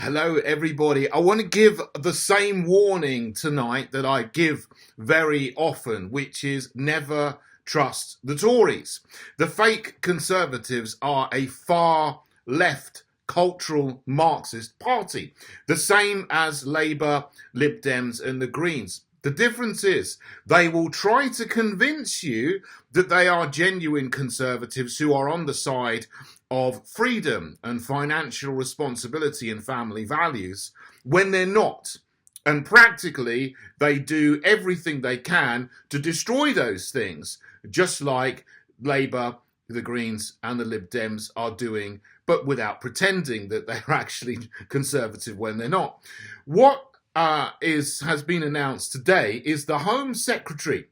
Hello, everybody. I want to give the same warning tonight that I give very often, which is never trust the Tories. The fake Conservatives are a far left cultural Marxist party, the same as Labour, Lib Dems, and the Greens. The difference is they will try to convince you that they are genuine conservatives who are on the side of freedom and financial responsibility and family values when they're not. And practically, they do everything they can to destroy those things, just like Labour, the Greens, and the Lib Dems are doing, but without pretending that they're actually conservative when they're not. What has been announced today is the Home Secretary,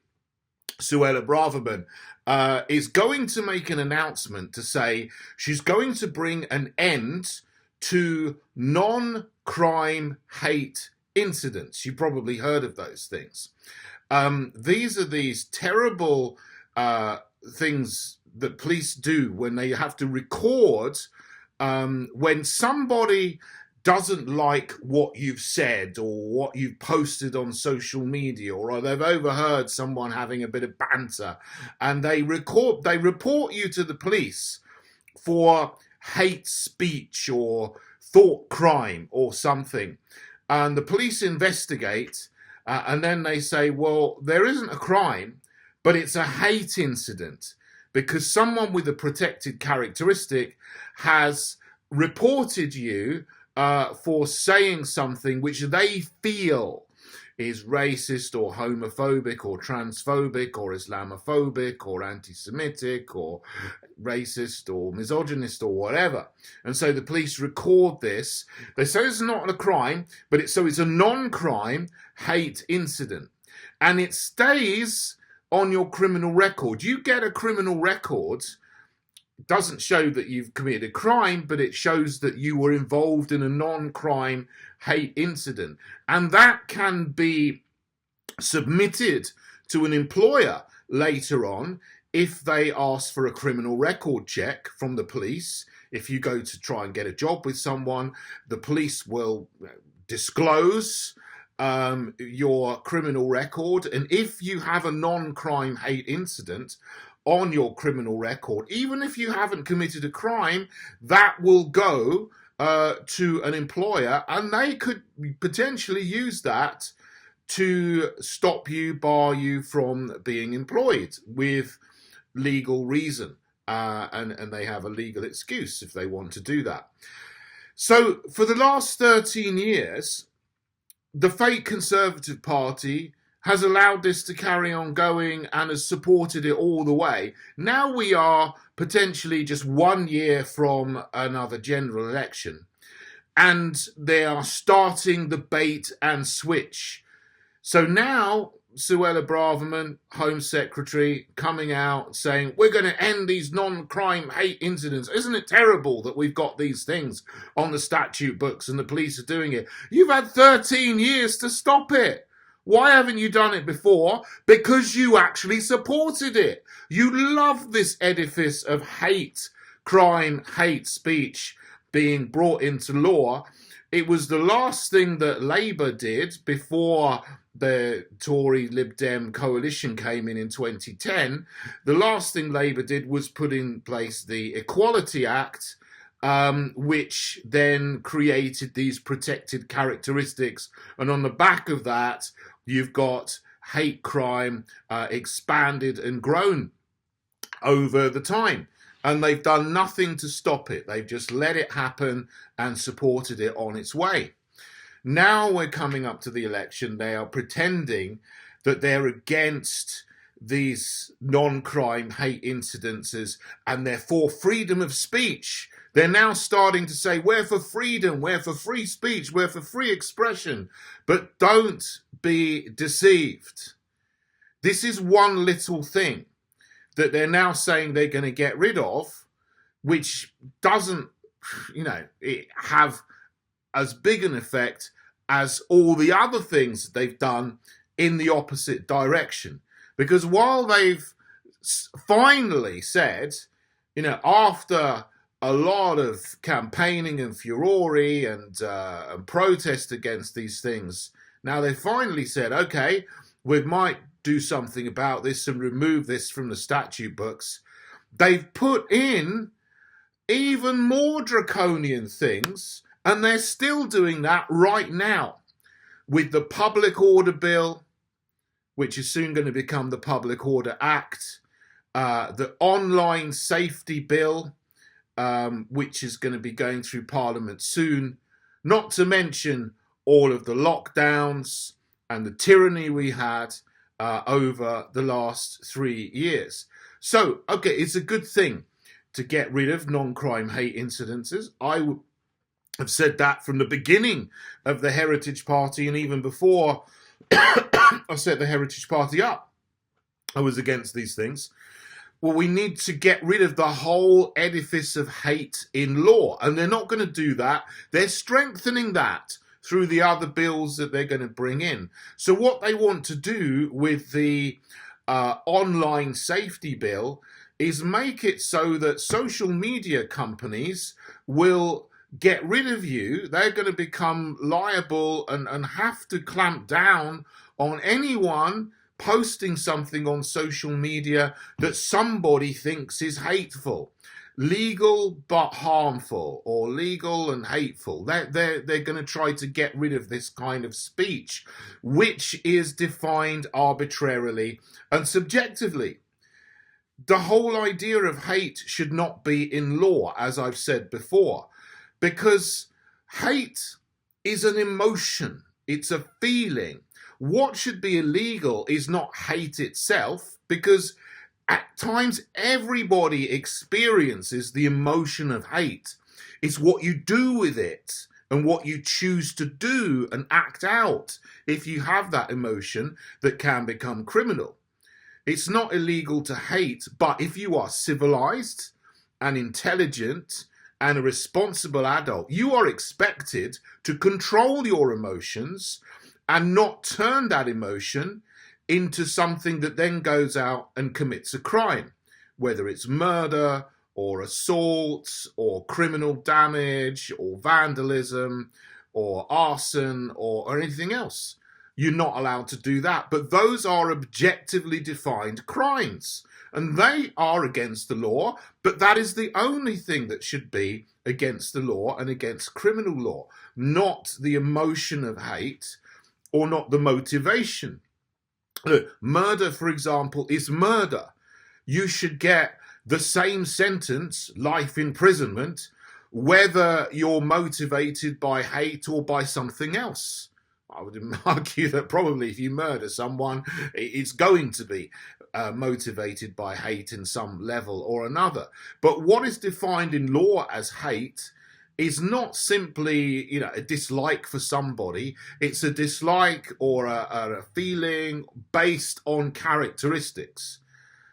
Suella Braverman, is going to make an announcement to say she's going to bring an end to non-crime hate incidents. You probably heard of those things. These are these terrible things that police do when they have to record when somebody doesn't like what you've said or what you've posted on social media, or they've overheard someone having a bit of banter, and they report you to the police for hate speech or thought crime or something. And the police investigate, and then they say, well, there isn't a crime, but it's a hate incident because someone with a protected characteristic has reported you for saying something which they feel is racist or homophobic or transphobic or Islamophobic or anti-Semitic or racist or misogynist or whatever. And so the police record this. They say it's not a crime, but it's a non-crime hate incident. And it stays on your criminal record. You get a criminal record. Doesn't show that you've committed a crime, but it shows that you were involved in a non-crime hate incident. And that can be submitted to an employer later on if they ask for a criminal record check from the police. If you go to try and get a job with someone, the police will disclose your criminal record. And if you have a non-crime hate incident on your criminal record, even if you haven't committed a crime, that will go to an employer, and they could potentially use that to stop you, bar you from being employed with legal reason. And they have a legal excuse if they want to do that. So for the last 13 years, the fake Conservative Party has allowed this to carry on going and has supported it all the way. Now we are potentially just 1 year from another general election, and they are starting the bait and switch. So now Suella Braverman, Home Secretary, coming out saying, we're going to end these non-crime hate incidents. Isn't it terrible that we've got these things on the statute books and the police are doing it? You've had 13 years to stop it. Why haven't you done it before? Because you actually supported it. You love this edifice of hate crime, hate speech being brought into law. It was the last thing that Labour did before the Tory Lib Dem coalition came in 2010. The last thing Labour did was put in place the Equality Act, which then created these protected characteristics. And on the back of that, you've got hate crime expanded and grown over the time. And they've done nothing to stop it. They've just let it happen and supported it on its way. Now we're coming up to the election. They are pretending that they're against these non-crime hate incidences and they're for freedom of speech. They're now starting to say, we're for freedom, we're for free speech, we're for free expression. But don't be deceived. This is one little thing that they're now saying they're going to get rid of, which doesn't, it have as big an effect as all the other things they've done in the opposite direction. Because while they've finally said, after a lot of campaigning and furore and protest against these things. Now they finally said, okay, we might do something about this and remove this from the statute books. They've put in even more draconian things, and they're still doing that right now with the Public Order Bill, which is soon going to become the Public Order Act, the Online Safety Bill, which is going to be going through Parliament soon, not to mention all of the lockdowns and the tyranny we had over the last 3 years. So, okay, it's a good thing to get rid of non-crime hate incidences. I have said that from the beginning of the Heritage Party, and even before I set the Heritage Party up, I was against these things. Well, we need to get rid of the whole edifice of hate in law, and they're not going to do that. They're strengthening that through the other bills that they're going to bring in. So what they want to do with the online safety bill is make it so that social media companies will get rid of you. They're going to become liable and have to clamp down on anyone posting something on social media that somebody thinks is hateful. Legal but harmful, or legal and hateful. They're going to try to get rid of this kind of speech, which is defined arbitrarily and subjectively. The whole idea of hate should not be in law, as I've said before, because hate is an emotion. It's a feeling. What should be illegal is not hate itself, because at times everybody experiences the emotion of hate. It's what you do with it and what you choose to do and act out if you have that emotion that can become criminal. It's not illegal to hate, but if you are civilized and intelligent and a responsible adult, you are expected to control your emotions and not turn that emotion into something that then goes out and commits a crime, whether it's murder or assault or criminal damage or vandalism or arson or anything else. You're not allowed to do that. But those are objectively defined crimes, and they are against the law, but that is the only thing that should be against the law and against criminal law, not the emotion of hate or not the motivation. Look, murder, for example, is murder. You should get the same sentence, life imprisonment, whether you're motivated by hate or by something else. I would argue that probably if you murder someone, it's going to be motivated by hate in some level or another. But what is defined in law as hate is not simply, a dislike for somebody. It's a dislike or a feeling based on characteristics.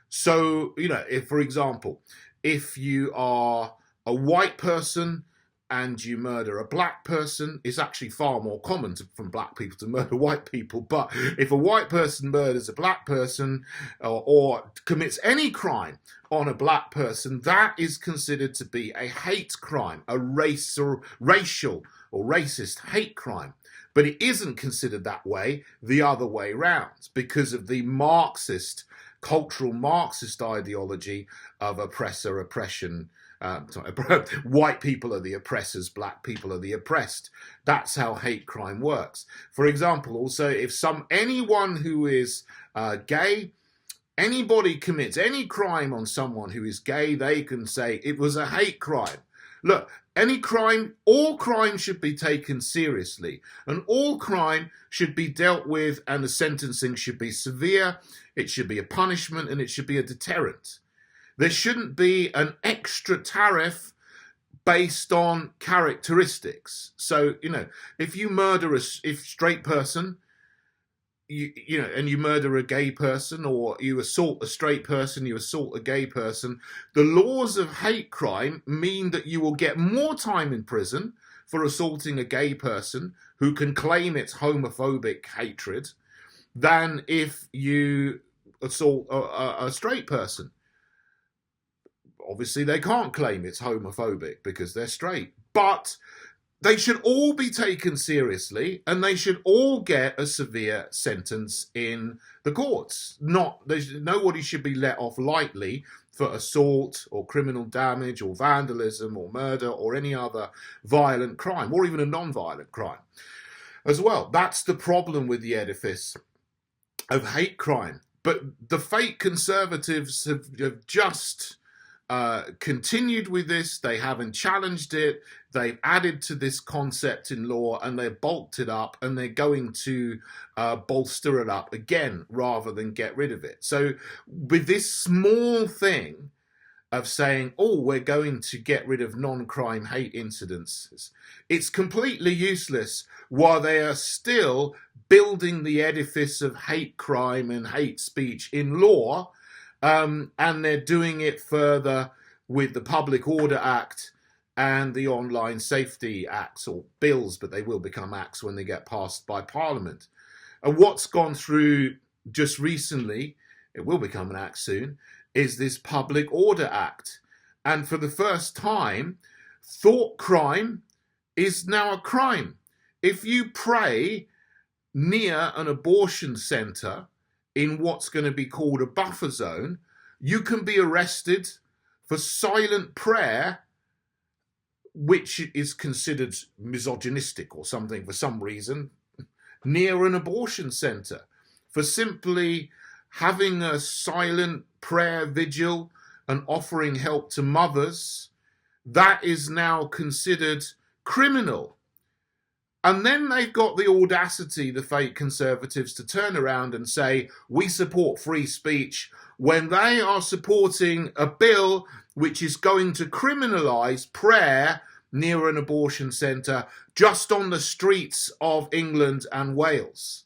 So, if, for example, if you are a white person and you murder a black person, it's actually far more common from black people to murder white people. But if a white person murders a black person or commits any crime on a black person, that is considered to be a hate crime, a racial or racist hate crime. But it isn't considered that way the other way round because of the cultural Marxist ideology of oppressor, oppression. White people are the oppressors, black people are the oppressed. That's how hate crime works. For example, also, if anyone who is gay, anybody commits any crime on someone who is gay, they can say it was a hate crime. Look, all crime should be taken seriously, and all crime should be dealt with, and the sentencing should be severe. It should be a punishment, and it should be a deterrent. There shouldn't be an extra tariff based on characteristics. So, if you murder a straight person, and you murder a gay person, or you assault a straight person, you assault a gay person, the laws of hate crime mean that you will get more time in prison for assaulting a gay person who can claim it's homophobic hatred than if you assault a straight person. obviously they can't claim it's homophobic because they're straight, but they should all be taken seriously and they should all get a severe sentence in the courts. Nobody should be let off lightly for assault or criminal damage or vandalism or murder or any other violent crime, or even a non-violent crime as well. That's the problem with the edifice of hate crime. But the fake conservatives have just continued with this. They haven't challenged it. They've added to this concept in law and they've bulked it up, and they're going to bolster it up again rather than get rid of it. So with this small thing of saying, oh, we're going to get rid of non-crime hate incidences, it's completely useless while they are still building the edifice of hate crime and hate speech in law. And they're doing it further with the Public Order Act and the Online Safety Acts, or bills, but they will become acts when they get passed by Parliament. And what's gone through just recently, it will become an act soon, is this Public Order Act. And for the first time, thought crime is now a crime. If you pray near an abortion centre in what's going to be called a buffer zone, you can be arrested for silent prayer, which is considered misogynistic or something for some reason, near an abortion centre, for simply having a silent prayer vigil and offering help to mothers. That is now considered criminal. And then they've got the audacity, the fake conservatives, to turn around and say, we support free speech, when they are supporting a bill which is going to criminalise prayer near an abortion centre just on the streets of England and Wales.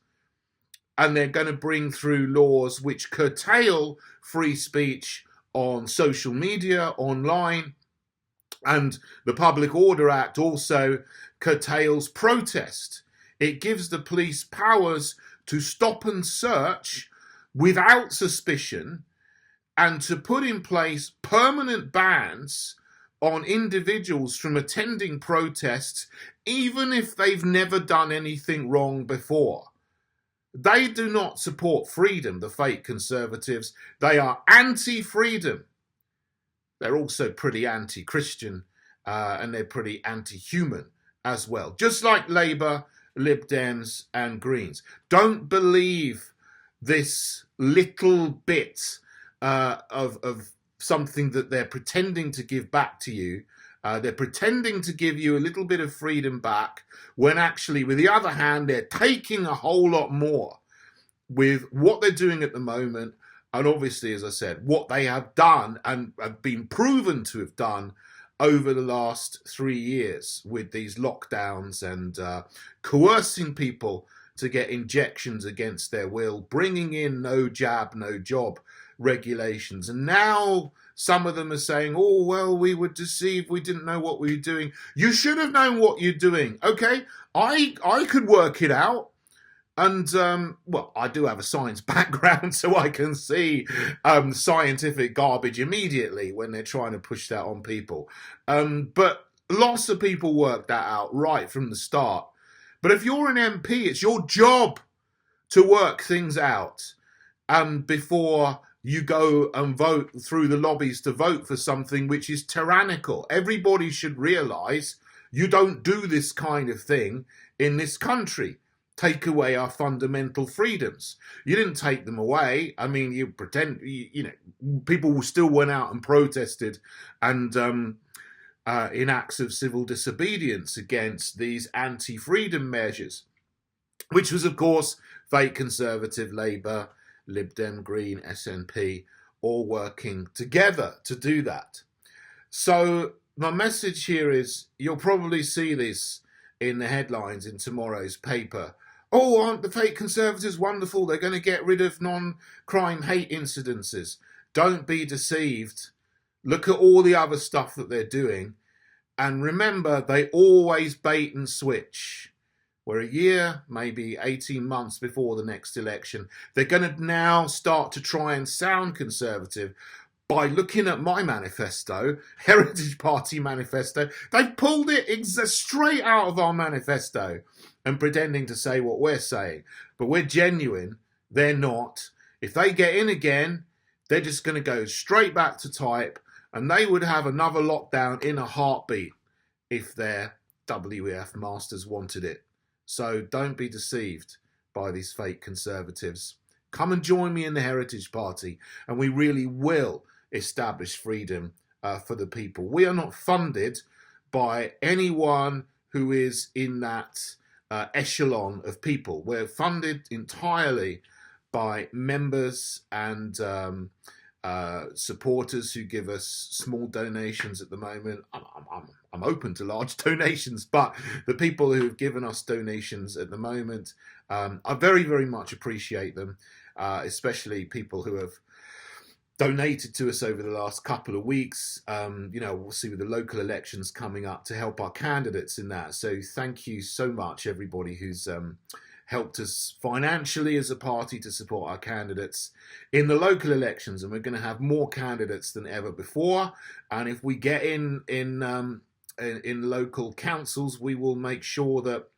And they're going to bring through laws which curtail free speech on social media, online. And the Public Order Act also curtails protest. It gives the police powers to stop and search without suspicion and to put in place permanent bans on individuals from attending protests, even if they've never done anything wrong before. They do not support freedom, the fake conservatives. They are anti-freedom. They're also pretty anti-Christian, and they're pretty anti-human as well. Just like Labour, Lib Dems and Greens. Don't believe this little bit of something that they're pretending to give back to you. They're pretending to give you a little bit of freedom back, when actually, with the other hand, they're taking a whole lot more with what they're doing at the moment. And obviously, as I said, what they have done and have been proven to have done over the last 3 years with these lockdowns and coercing people to get injections against their will, bringing in no jab, no job regulations. And now some of them are saying, oh, well, we were deceived. We didn't know what we were doing. You should have known what you're doing. Okay, I could work it out. And, well, I do have a science background, so I can see scientific garbage immediately when they're trying to push that on people. But lots of people work that out right from the start. But if you're an MP, it's your job to work things out before you go and vote through the lobbies to vote for something which is tyrannical. Everybody should realise you don't do this kind of thing in this country. Take away our fundamental freedoms. You didn't take them away. I mean, you pretend, you know, people still went out and protested and in acts of civil disobedience against these anti-freedom measures, which was, of course, fake Conservative, Labour, Lib Dem, Green, SNP, all working together to do that. So my message here is, you'll probably see this in the headlines in tomorrow's paper. Oh, aren't the fake Conservatives wonderful? They're going to get rid of non-crime hate incidences. Don't be deceived. Look at all the other stuff that they're doing. And remember, they always bait and switch. We're a year, maybe 18 months before the next election. They're going to now start to try and sound conservative, by looking at my manifesto, Heritage Party manifesto. They've pulled it straight out of our manifesto and pretending to say what we're saying. But we're genuine. They're not. If they get in again, they're just going to go straight back to type, and they would have another lockdown in a heartbeat if their WEF masters wanted it. So don't be deceived by these fake conservatives. Come and join me in the Heritage Party, and we really will establish freedom for the people. We are not funded by anyone who is in that echelon of people. We're funded entirely by members and supporters who give us small donations at the moment. I'm open to large donations, but the people who have given us donations at the moment, I very, very much appreciate them, especially people who have donated to us over the last couple of weeks. We'll see with the local elections coming up to help our candidates in that. So thank you so much, everybody who's helped us financially as a party to support our candidates in the local elections. And we're going to have more candidates than ever before. And if we get in local councils, we will make sure that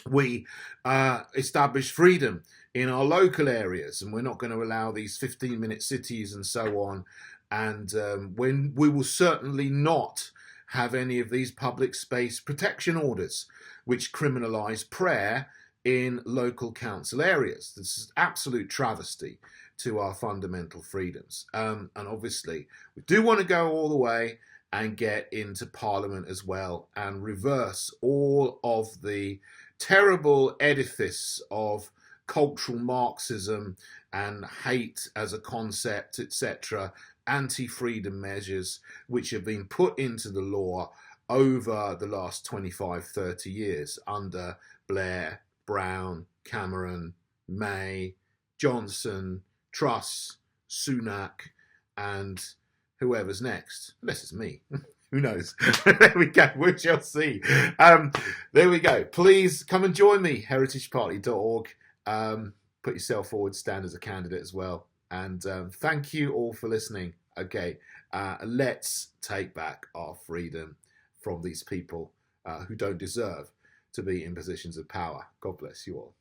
we establish freedom in our local areas, and we're not going to allow these 15-minute cities and so on. And when we will certainly not have any of these public space protection orders which criminalise prayer in local council areas. This is absolute travesty to our fundamental freedoms. And obviously, we do want to go all the way and get into Parliament as well and reverse all of the terrible edifice of cultural Marxism and hate as a concept, etc., anti-freedom measures which have been put into the law over the last 25, 30 years under Blair, Brown, Cameron, May, Johnson, Truss, Sunak, and whoever's next. Unless it's me. Who knows? There we go. We shall see. There we go. Please come and join me, heritageparty.org. Put yourself forward, stand as a candidate as well. And thank you all for listening. Okay, let's take back our freedom from these people who don't deserve to be in positions of power. God bless you all.